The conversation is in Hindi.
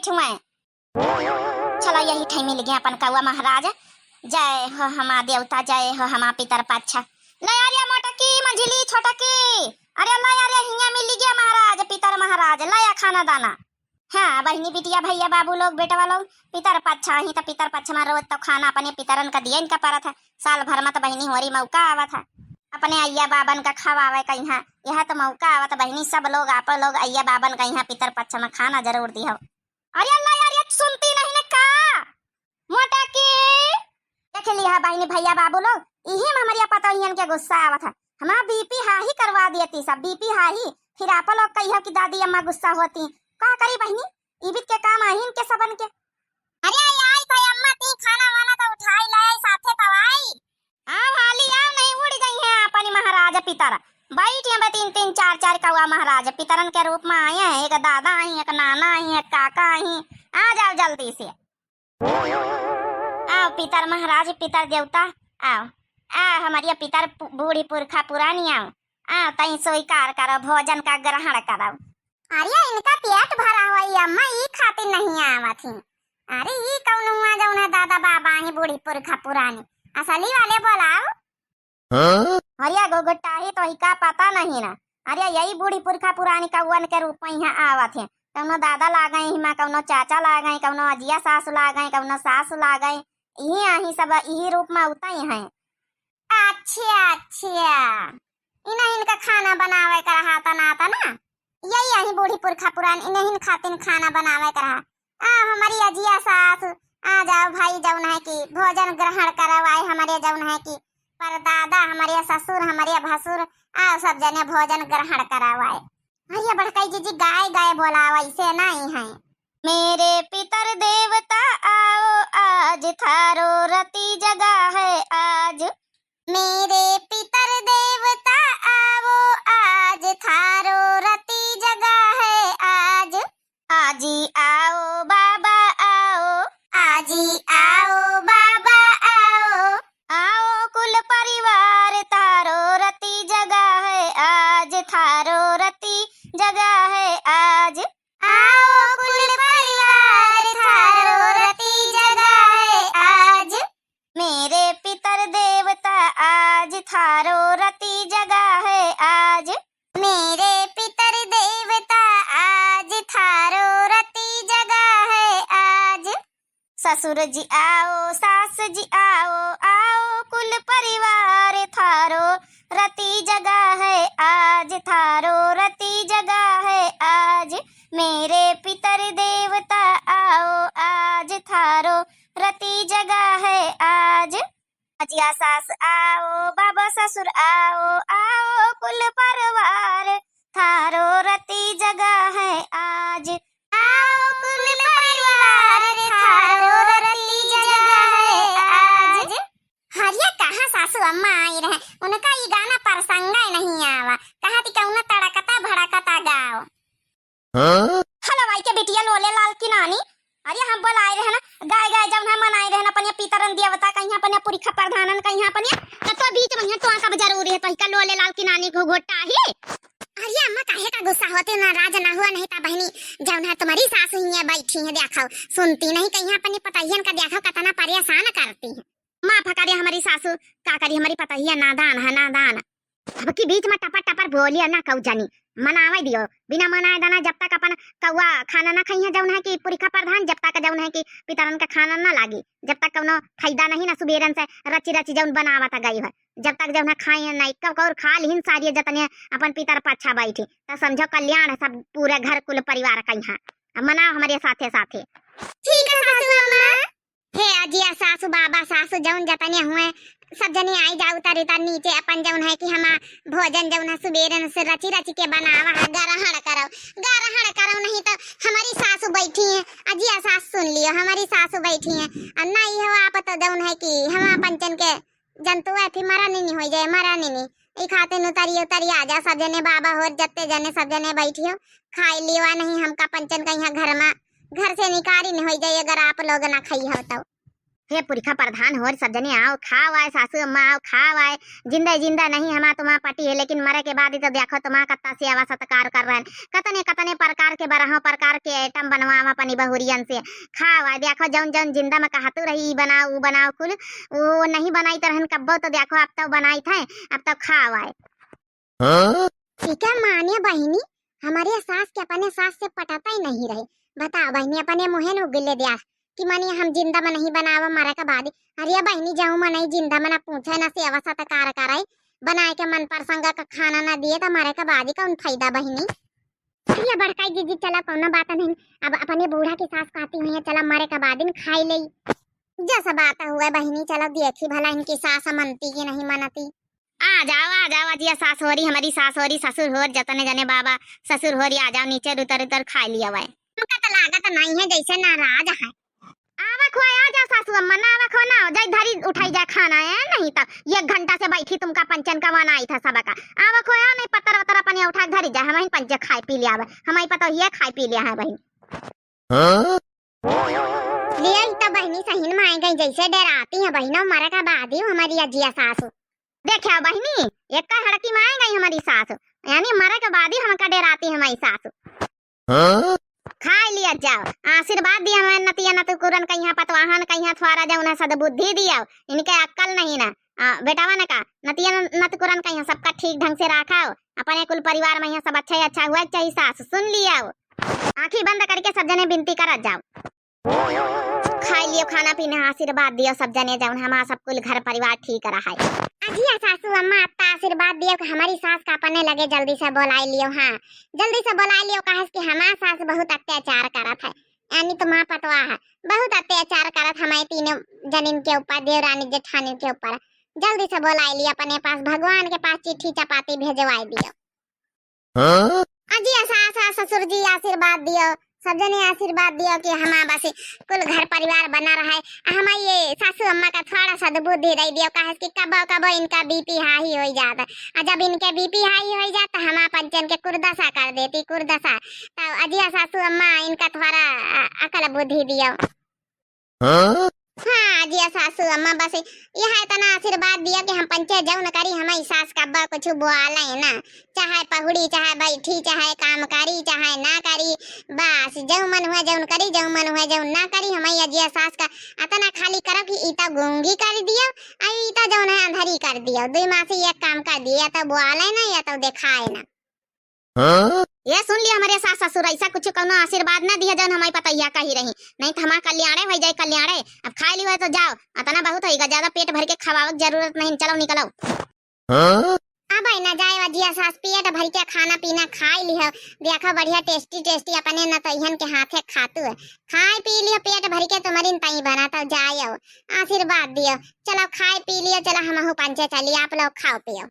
बैठुए। चलो यही ठाई मिल गया अपन कौआ महाराज। जय हो हमा देवता, जय हो हमा पितर पाछा। ले आरिया मोटा की मंझली छोटा की, अरे ले आरिया हिया मिल गया महाराज पितर महाराज, लाया खाना दाना। हाँ बहनी बिटिया भैया बाबू लोग बेटवा लोग पितर पाछा ही तो पितर पाछा में रोज तो खाना अपने पितरन का दिया इनका पड़ा था। साल भर में तो बहनी होरी मौका आवा था अपने अय्या बाबन का खवावे का। यहाँ यह तो मौका आवा था बहनी सब लोग आप लोग अय्या बाबन का यहाँ पितर पाछा में खाना जरूर दी हो। अरे अल्लाह यार ये सुनती नहीं ने का मोटा की देख लिया बहनी भैया बाबू लोग, यही में हमारी पता हियन के गुस्सा आवा था। हमारा बीपी हाई करवा दिए थी सब बीपी हाई, फिर आप लोग कहियो कि दादी अम्मा गुस्सा होती का करी बहनी इबित के काम आहिन के सबन के। अरे आई तो अम्मा ती खाना वाना तो उठाई लाए साथे तो आई। हां वाली आओ नहीं उड़ गई है अपनी महाराज पितर बैठे में तीन तीन चार चार कौआ महाराज पितरन के रूप में आए हैं। एक दादा आई, एक नाना आई, एक काका आई। आ जाओ जल्दी से आओ पितर महाराज पितर देवता आओ। आ हमारी पितर बूढ़ी पुरखा पुरानी आओ आओ तई स्वीकार करो भोजन का ग्रहण करो। अरे इनका पेट भरा हुआ है अम्मा ई खातिर नहीं आवा थी। अरे ई कौन हुआ जौना दादा बाबा ही बूढ़ी पुरखा पुरानी असली वाले बोलाओ। अरे गोगट्टा ही तो ही का पता नहीं ना। अरे यही बूढ़ी पुरखा पुरानी कौवन के रूप में यहाँ आवा थे। कौनो दादा ला गए हिमा, कौनो चाचा ला गए, कौनो अजिया सासु ला गए, कौनो सासु ला गए, यही आही सब यही रूप में उता ही है। अच्छा अच्छा इन्हें इनका खाना बनावे का रहा था ना यही यही बूढ़ी पुरखा पुरानी इन्हें खातिन खाना बनावे का रहा। हमारी अजिया सास आ जाओ भाई जौन है की भोजन ग्रहण करवाए हमारे जौन है की पर दादा हमारे ससुर हमारे भसुर आओ सब जने भोजन ग्रहण करवाए। भैया बड़काई जी गाय गाय बोला वैसे नहीं है। मेरे पितर देवता आओ आज थारो रति जगा है आज। मेरे पितर देवता आओ आज थारो रति जगा है आज। आजी आओ बाबा आओ, आजी आओ बाबा आओ, आओ कुल परिवार थारो रति जगा है आज, थारो रति जगा है आज। आओ कुल परिवार थारो रति जगा है आज। मेरे पितर देवता आज थारो रति जगा है आज। मेरे पितर देवता आज थारो रति जगा है आज। ससुर जी आओ सास जी आओ, आओ कुल परिवार थारो रति जगा है आज, थारो रति जगा है आज। मेरे पितर देवता आओ आज थारो रति जगा है आज। अजिया सास आओ बाबा ससुर आओ, आओ कुल परिवार थारो रति जगा है आज। आओ कुल परिवार थारो रति जगा है आज। हरिया कहाँ सासू अम्मा आई रहे उनका ये गाना प्रसंगा नहीं आवा कहा थी कौन तड़कता भड़कता गाओ। हेलो भाई के बिटिया लोले लाल की नानी। अरे हम बोल आए रहे ना गाय गाय जब हम मनाए रहे ना अपन पितरन देवता कहीं अपन पुरखा प्रधानन कहीं अपन तो बीच में तो का जरूरी है तो का लोले लाल की नानी को घोटा है। अरे अम्मा काहे का गुस्सा होते नाराज ना हुआ नहीं ता बहनी जौन है तुम्हारी सास ही बैठी है देखो सुनती नहीं कहीं अपन पतहियन का देखो कितना परेशान करती है। माफ करिए हमारी सासू का करी हमारी पतहिया नादान है नादान। अब की बीच में टपर टपर बोलिए ना कौ जानी मनावे दियो बिना मनाए दाना जब तक अपन कौआ खाना ना खाई है जौन है कि पुरखा प्रधान जब तक जौन है कि पितरन का खाना ना लागी जब तक कौनो फायदा नहीं ना सुबेरन से रची रची जौन बनावता गई है जब तक जौन है खाई नहीं कब और खा लिहिन सारी जतने अपन पितर पाछा बैठी तो समझो कल्याण है सब पूरे घर कुल परिवार का यहाँ मनाओ हमारे साथे साथे। ठीक है सासू अम्मा। हे अजिया सासू बाबा सासू जौन जतने हुए सब जने आई जाओ उतर नीचे अपन जौन है कि हम भोजन जौन है सुबेरन से रची रची के बनावा है ग्रहण करो नहीं तो हमारी सासू बैठी है अजिया सास सुन लियो हमारी सासू बैठी है और नहीं हो आप तो जौन है कि हम पंचन के जंतु है फिर मरा नहीं हो जाए मरा नहीं ई खाते उतरी आ जा सब जने बाबा हो जत्ते जने सब जने बैठी हो खाई लिवा नहीं हमका पंचन का यहाँ घर से निकारी नहीं हो जाए अगर आप लोग ना खाई हो तो। हे पुरखा प्रधान हो सब जने आओ खाओ आए सासू अम्मा आओ खाओ आए जिंदा नहीं हमारा तुम्हारा पति है लेकिन मरे के बाद ही तो देखो तुम्हारा कत्ता सेवा सत्कार कर रहे हैं कतने प्रकार के 12 प्रकार के आइटम बनवावा अपनी बहुरियन से खावा। देखो जौन जौन जिंदा में कहतू रही ई बनाओ ऊ बनाओ कुल वो नहीं बनाई तरहन कब्बो तो देखो अब तो बनाई थे अब तो खावा। ठीक है माने बहनी हमारे सास के अपने सास से पटाता ही नहीं रहे। बता बहनी अपने मुहे न उगले दिया कि मानी हम जिंदा में नहीं बनावा मारा का बाद। अरे बहनी जाऊँ मैं नहीं जिंदा में ना पूछे ना से अवस्था तक कार कराई बनाए के मन प्रसंग का खाना ना दिए तो मारे का बाद कौन फायदा बहनी। ये बड़काई दीदी चला कौन बात नहीं अब अपने बूढ़ा की सास कहती हुई है चला मारे का बाद खाई ले जैसा बात हुआ बहनी। चलो देखी भला इनकी सास मनती की नहीं मनती। आ जाओ अजिया सास हो रही हमारी सास हो रही ससुर हो जतने जने बाबा ससुर हो रही आ जाओ नीचे उतर उतर खा लिया हुआ है। उनका तो लागत नहीं है जैसे नाराज है। आवा खो आ जा सासू अम्मा ना आवा खो ना जाई धरी उठाई जा खाना है नहीं तो 1 घंटा से बैठी तुमका पंचन का वन आई था सबका। आवा खो आ नहीं पत्थर वत्तर अपने उठा धरी जा हम पंच खाई पी लिया हमारी पता ये खाई पी लिया है बहन। लिया तो बहनी सही में आई गई जैसे डराती है बहनों मरे का बाद हमारी अजिया सासू देखा बहनी एक हड़की में आई गई हमारी सासू यानी मरे के बाद ही हमका डराती हमारी सासू। खा लिया जाओ आशीर्वाद दिया मैं नतिया न कुरन कहीं पतवाहन कहीं थवारा जाओ ना सद्बुद्धि दिया इनके अक्कल नहीं ना बेटावा ने का नतिया नत कुरन कहीं सबका ठीक ढंग से रखाओ अपने कुल परिवार में सब अच्छा हुआ चाहिए सास सुन लिया आंखें बंद करके सब जने विनती कर जाओ खा लियो खाना पीना आशीर्वाद दियो सब जने जाओ हमारा सब कुल घर परिवार ठीक रहा है। अजिया सासू अम्मा आपका आशीर्वाद दियो कि हमारी सास का अपने लगे जल्दी से बुलाई लियो। हाँ जल्दी से बुलाई लियो कहा कि हमारा सास बहुत अत्याचार करत है यानी तुम्हारा पतवा है बहुत अत्याचार करत हमारे तीनों जनिन के ऊपर देवरानी जेठानी के ऊपर। जल्दी से बुलाई लियो अपने पास भगवान के पास चिट्ठी चपाती भेजवाई दियो। अजिया सास ससुर जी आशीर्वाद दियो सब जने आशीर्वाद दियो कि हमारा बस कुल घर परिवार बना रहा है। हमारी ये सासू अम्मा का थोड़ा सा बुद्धि दे दियो कहा कि कब इनका बीपी हाई हो जाता और जब इनके बीपी हाई हो जाता हमारा पंचन के कुर्दशा कर देती कुर्दशा। तो अजिया सासू अम्मा इनका थोड़ा अकल बुद्धि दियो। हाँ अजिया सासू अम्मा बस यह इतना आशीर्वाद दिया कि हम पंचे जाऊन करी हमारी सास कब्बा कुछ बोला है ना चाहे पहुड़ी चाहे बैठी चाहे काम करी चाहे ना करी बस जऊ मन हुआ जऊन करी जऊ मन हुआ जऊन ना करी हमारी अजिया सास का इतना खाली करो कि इता गूंगी कर दियो और इता जऊन है अंधरी कर दियो 2 माह से एक काम कर दिया तो बोला ना या तो दिखाए ना। ये सुन लिया हमारे सास ससुर ऐसा कुछ कोनो आशीर्वाद ना दिया जौन हमारी पतैया कही रही नहीं तो हमारा कल्याणे हो जाए कल्याणे। अब खा ली हुआ तो जाओ इतना बहुत होगा ज्यादा पेट भर के खवाओ जरूरत नहीं चलो निकलो। अब ना जाए अजिया सास पेट भर के खाना पीना खाई लियो देखो बढ़िया टेस्टी अपने नतैहन के हाथे खातू है खाए पी लियो पेट भर के तुम्हारी तई बना तो जाओ आशीर्वाद दियो चलो खाए पी लियो चलो हम पंचे चलिए आप लोग खाओ पियो।